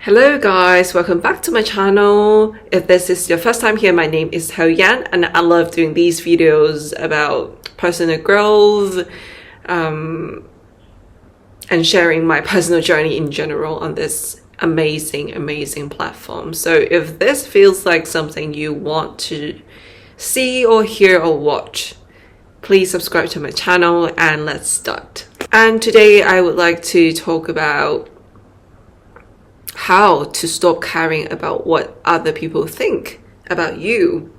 Hello guys, welcome back to my channel. If this is your first time here, my name is Ho Yan and I love doing these videos about personal growth and sharing my personal journey in general on this amazing platform. So if this feels like something you want to see or hear or watch, please subscribe to my channel and let's start. And today I would like to talk about how to stop caring about what other people think about you.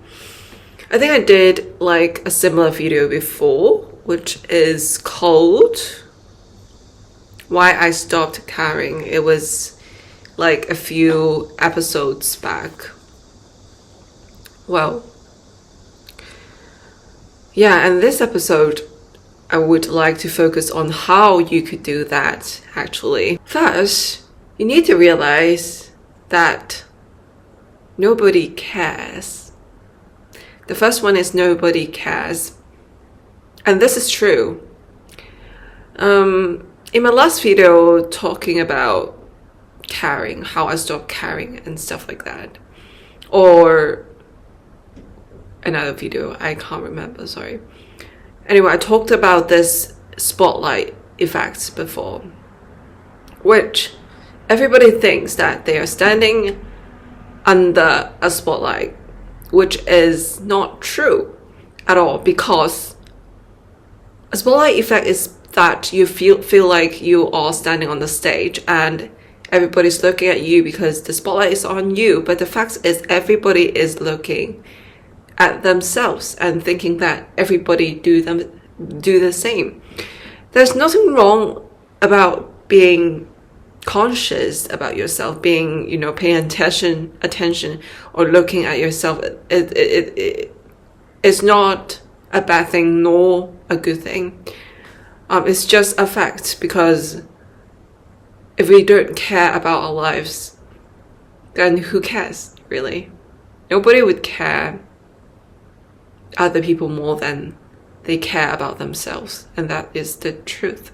I think I did like a similar video before, which is called Why I Stopped Caring. It was like a few episodes back. Well, yeah, and this episode I would like to focus on how you could do that actually. First, you need to realize that nobody cares. The first one is nobody cares. And this is true. In my last video talking about caring, how I stopped caring and stuff like that. Or another video, I can't remember, sorry. Anyway, I talked about this spotlight effect before, which everybody thinks that they are standing under a spotlight, which is not true at all, because a spotlight effect is that you feel like you are standing on the stage and everybody's looking at you because the spotlight is on you. But the fact is everybody is looking at themselves and thinking that everybody do the same. There's nothing wrong about being conscious about yourself, being, paying attention or looking at yourself. It's not a bad thing nor a good thing. It's just a fact, because if we don't care about our lives, then who cares, really? Nobody would care other people more than they care about themselves, and that is the truth.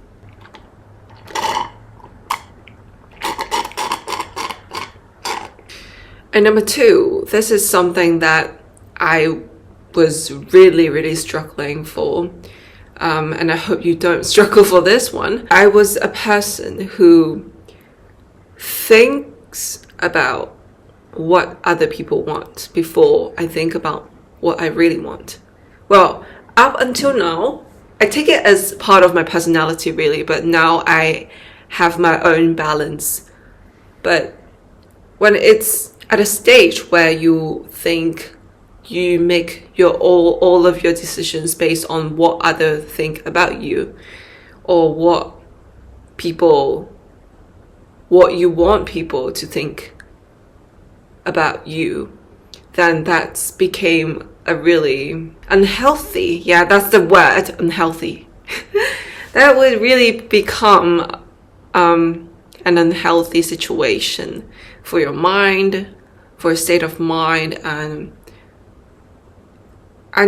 And number two, this is something that I was really struggling for, and I hope you don't struggle for this one. I was a person who thinks about what other people want before I think about what I really want. Well, up until now, I take it as part of my personality really, but now I have my own balance. But when it's at a stage where you think you make all of your decisions based on what others think about you, or what you want people to think about you, then that's became a really unhealthy, yeah, that's the word, unhealthy. That would really become an unhealthy situation for your mind, for a state of mind, and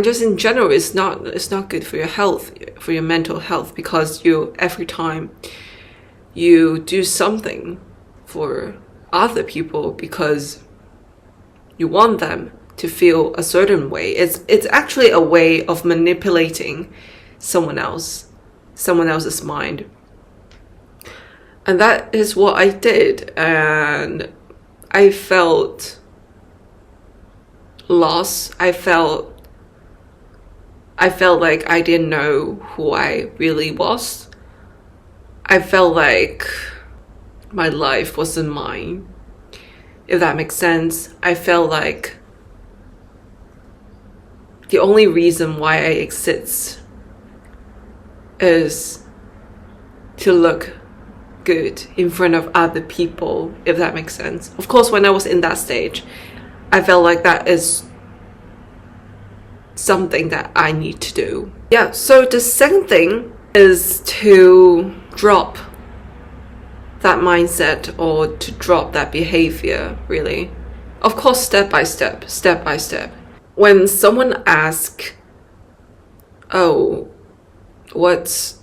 just in general, it's not good for your health, for your mental health, because every time you do something for other people because you want them to feel a certain way, it's actually a way of manipulating someone else's mind. And that is what I did, and I felt lost. I felt like I didn't know who I really was. I felt like my life wasn't mine, if that makes sense. I felt like the only reason why I exist is to look good in front of other people, if that makes sense. Of course, when I was in that stage, I felt like that is something that I need to do. Yeah, so the second thing is to drop that mindset, or to drop that behavior, really. Of course, step by step. When someone asks, oh, what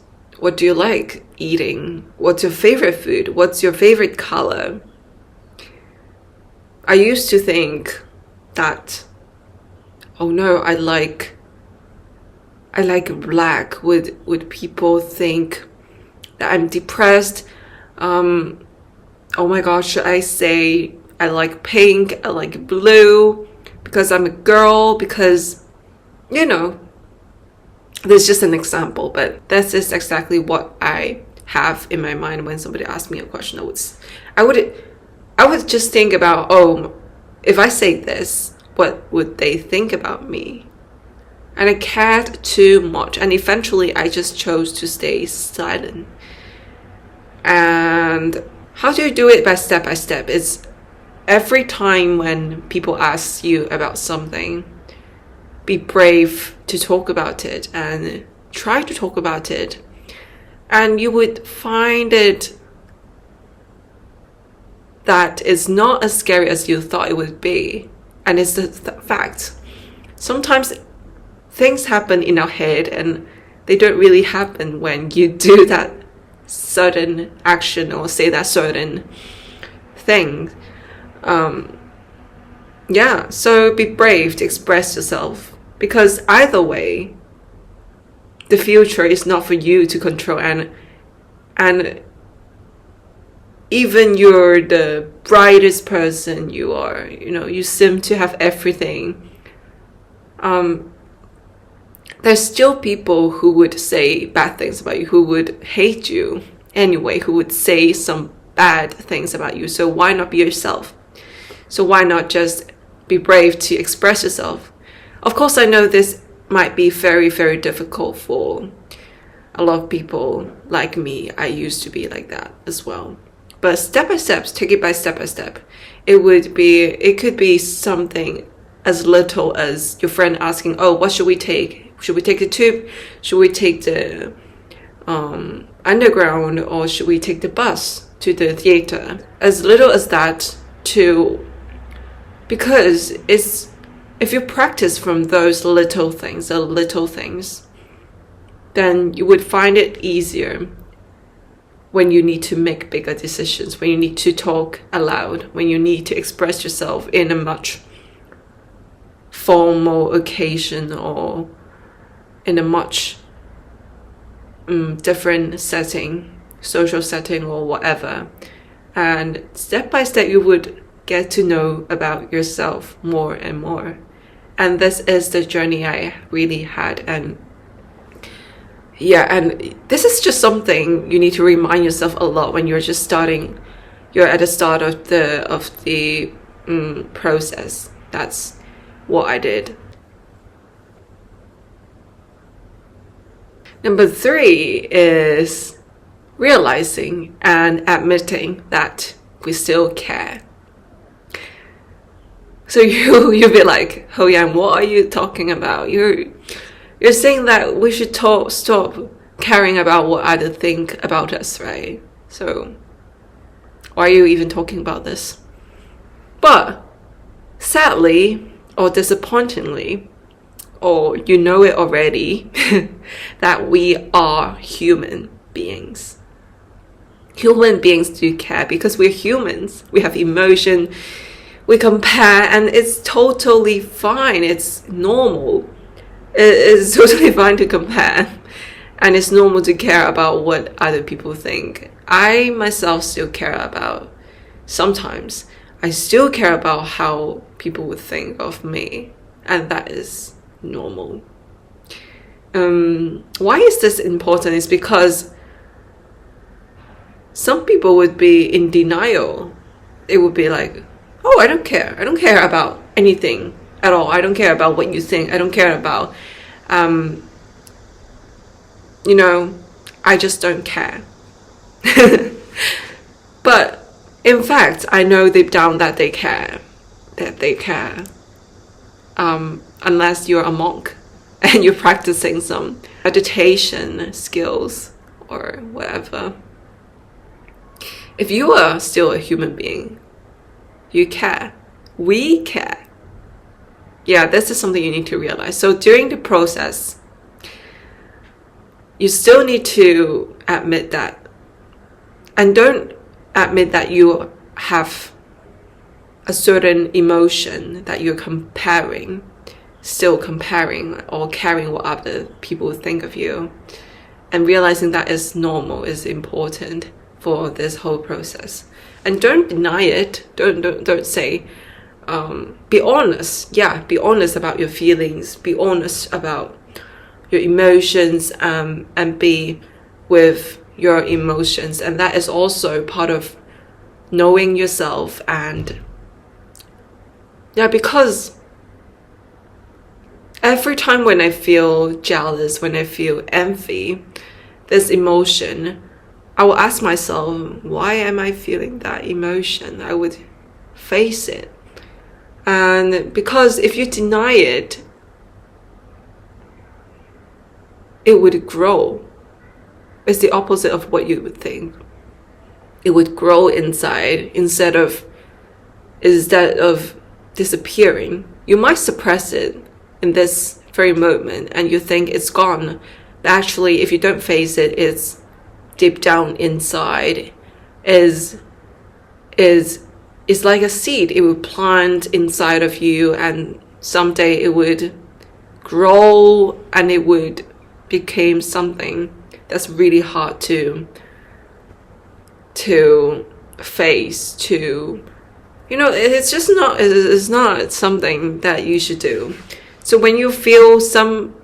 do you like eating? What's your favorite food? What's your favorite color? I used to think that, oh no, I like black. Would people think that I'm depressed? Oh my gosh, should I say I like pink, I like blue, because I'm a girl, because, you know, this is just an example, but this is exactly what I have in my mind when somebody asks me a question. I would just think about, oh, if I say this, what would they think about me? And I cared too much, and eventually I just chose to stay silent. And how do you do it? By step? It's every time when people ask you about something, be brave to talk about it and try to talk about it. And you would find it that it's not as scary as you thought it would be. And it's the fact. Sometimes things happen in our head and they don't really happen when you do that certain action or say that certain thing. So be brave to express yourself, because either way, the future is not for you to control, and even you're the brightest person you are, you seem to have everything, there's still people who would say bad things about you, who would hate you anyway, who would say some bad things about you. So why not be yourself? So why not just be brave to express yourself? Of course, I know this might be very, very difficult for a lot of people like me. I used to be like that as well. But step by step, take it by step. It could be something as little as your friend asking, oh, what should we take? Should we take the tube? Should we take the underground? Or should we take the bus to the theater? As little as that, because if you practice from those little things, then you would find it easier when you need to make bigger decisions, when you need to talk aloud, when you need to express yourself in a much formal occasion or in a much different setting, social setting or whatever. And step by step you would get to know about yourself more and more. And this is the journey I really had. And this is just something you need to remind yourself a lot when you're just starting. You're at the start of the process. That's what I did. Number 3 is realizing and admitting that we still care. So you'll be like, Ho-Yan, what are you talking about? You're saying that we should stop caring about what others think about us, right? So why are you even talking about this? But sadly or disappointingly, or you know it already, that we are human beings. Human beings do care because we're humans. We have emotion, we compare, and it's totally fine. It's normal. It's totally fine to compare. And it's normal to care about what other people think. I myself still care about, sometimes, I still care about how people would think of me. And that is normal. Why is this important? It's because some people would be in denial. It would be like, oh, I don't care. I don't care about anything at all. I don't care about what you think. I don't care about, I just don't care. But in fact, I know deep down that they care. Unless you're a monk and you're practicing some meditation skills or whatever. If you are still a human being, you care. We care. Yeah, this is something you need to realize. So during the process, you still need to admit that. And don't admit that you have a certain emotion that you're still comparing or caring what other people think of you, and realizing that is normal is important for this whole process. And don't deny it. Don't say, be honest. Yeah, be honest about your feelings. Be honest about your emotions, and be with your emotions. And that is also part of knowing yourself. And yeah, because every time when I feel jealous, when I feel envy, this emotion, I will ask myself, why am I feeling that emotion? I would face it. And because if you deny it, it would grow. It's the opposite of what you would think. It would grow inside instead of disappearing. You might suppress it in this very moment and you think it's gone. But actually, if you don't face it, it's deep down inside. Is like a seed. It would plant inside of you, and someday it would grow and it would become something that's really hard to face, it's not something that you should do. So when you feel some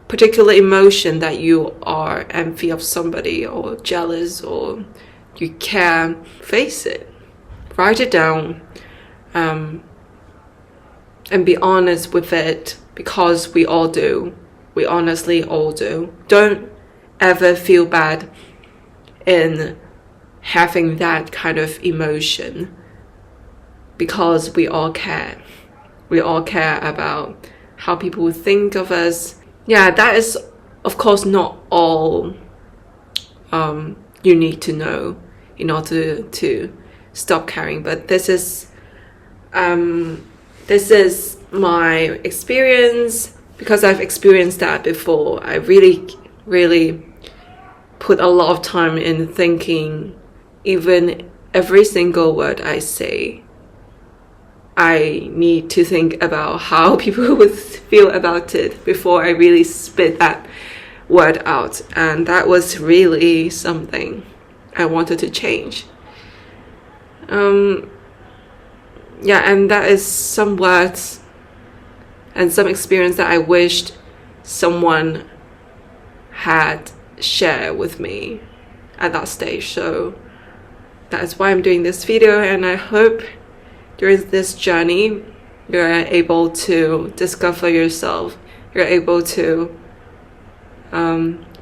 particular emotion that you are envy of somebody or jealous or you care, face it, write it down, and be honest with it, because we all do. We honestly all do. Don't ever feel bad in having that kind of emotion, because we all care. We all care about how people think of us. Yeah, that is, of course, not all you need to know in order to stop caring. But this is my experience, because I've experienced that before. I really put a lot of time in thinking. Even every single word I say, I need to think about how people would feel about it before I really spit that word out. And that was really something I wanted to change. Yeah, and that is some words and some experience that I wished someone had shared with me at that stage. So that is why I'm doing this video, and I hope during this journey you're able to discover yourself, you're able to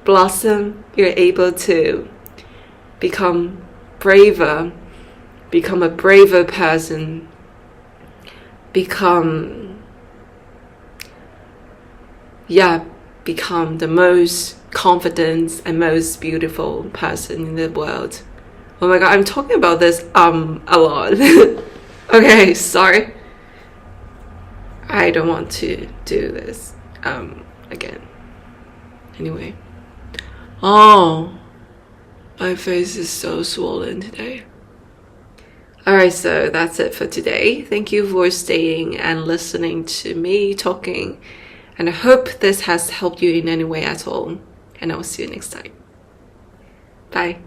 blossom, you're able to become braver, become a braver person, become the most confident and most beautiful person in the world. Oh my god, I'm talking about this a lot. Okay, sorry. I don't want to do this again. Anyway. Oh, my face is so swollen today. Alright, so that's it for today. Thank you for staying and listening to me talking. And I hope this has helped you in any way at all. And I'll see you next time. Bye.